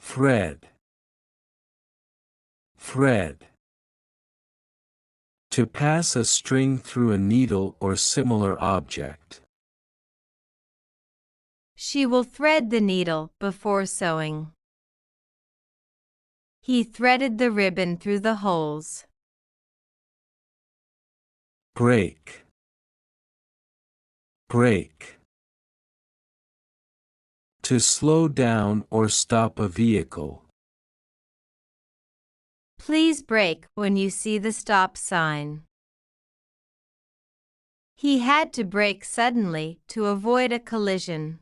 thread, thread. To pass a string through a needle or similar object. She will thread the needle before sewing. He threaded the ribbon through the holes. Brake, brake. To slow down or stop a vehicle. Please brake when you see the stop sign. He had to brake suddenly to avoid a collision.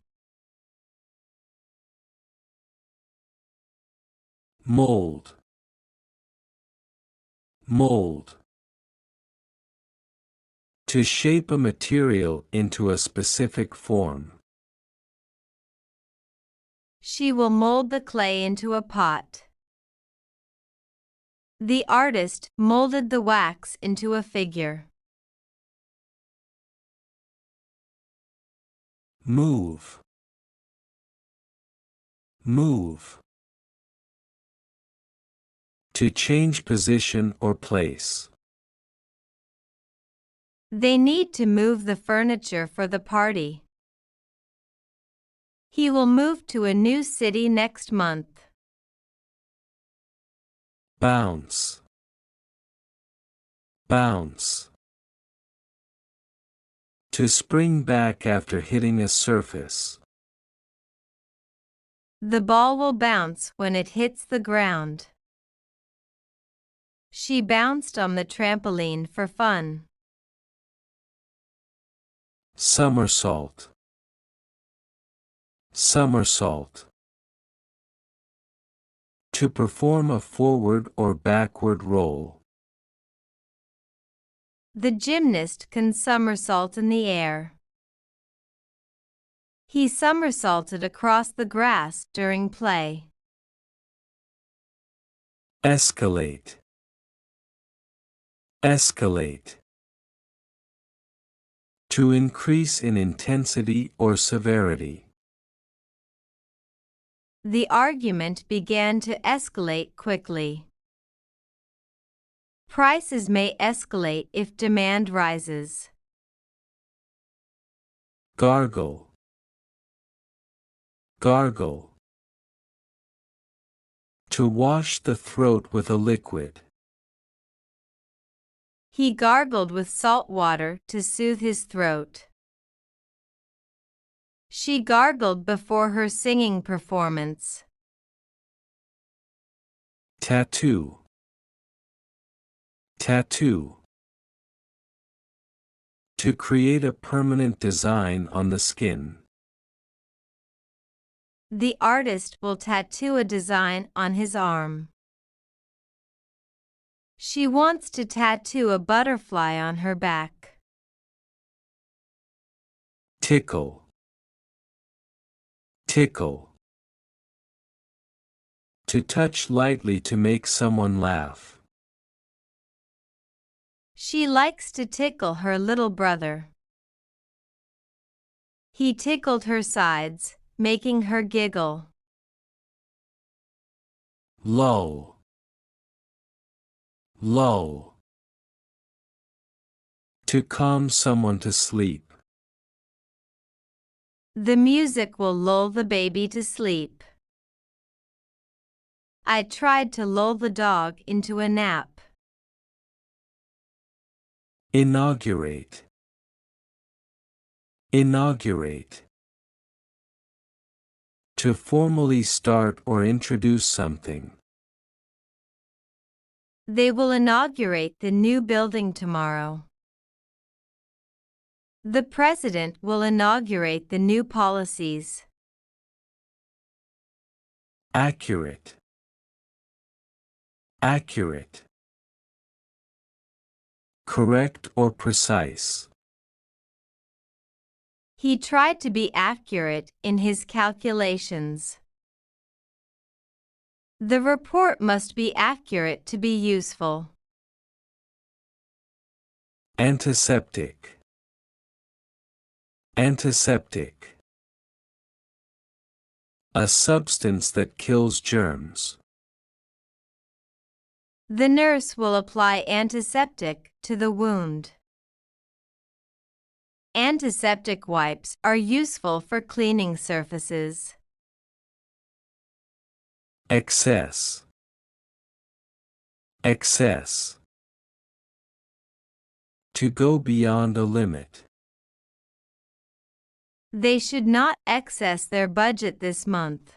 Mold, mold. To shape a material into a specific form. She will mold the clay into a pot. The artist molded the wax into a figure. Move, move. To change position or place. They need to move the furniture for the party. He will move to a new city next month. Bounce, bounce. To spring back after hitting a surface. The ball will bounce when it hits the ground. She bounced on the trampoline for fun. Somersault, somersault. To perform a forward or backward roll. The gymnast can somersault in the air. He somersaulted across the grass during play. Escalate, escalate. To increase in intensity or severity. The argument began to escalate quickly. Prices may escalate if demand rises. Gargle, gargle. To wash the throat with a liquid. He gargled with salt water to soothe his throat. She gargled before her singing performance. Tattoo, tattoo. To create a permanent design on the skin. The artist will tattoo a design on his arm. She wants to tattoo a butterfly on her back. Tickle, tickle. To touch lightly to make someone laugh. She likes to tickle her little brother. He tickled her sides, making her giggle. Lull, lull. To calm someone to sleep. The music will lull the baby to sleep. I tried to lull the dog into a nap. Inaugurate, inaugurate. To formally start or introduce something. They will inaugurate the new building tomorrow. The president will inaugurate the new policies. Accurate, accurate. Correct or precise. He tried to be accurate in his calculations. The report must be accurate to be useful. Antiseptic, antiseptic. A substance that kills germs. The nurse will apply antiseptic to the wound. Antiseptic wipes are useful for cleaning surfaces. Excess. Excess. To go beyond a limit. They should not excess their budget this month.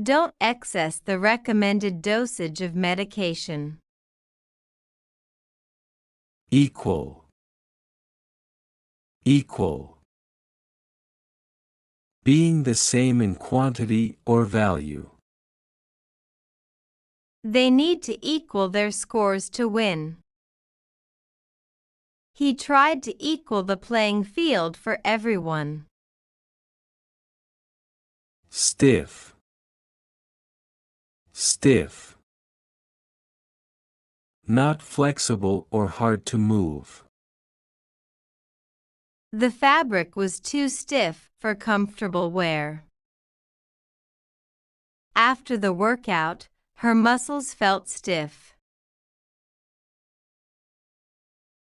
Don't excess the recommended dosage of medication. Equal. Equal. Being the same in quantity or value. They need to equal their scores to win. He tried to equal the playing field for everyone. Stiff. Stiff. Not flexible or hard to move. The fabric was too stiff for comfortable wear. After the workout, her muscles felt stiff.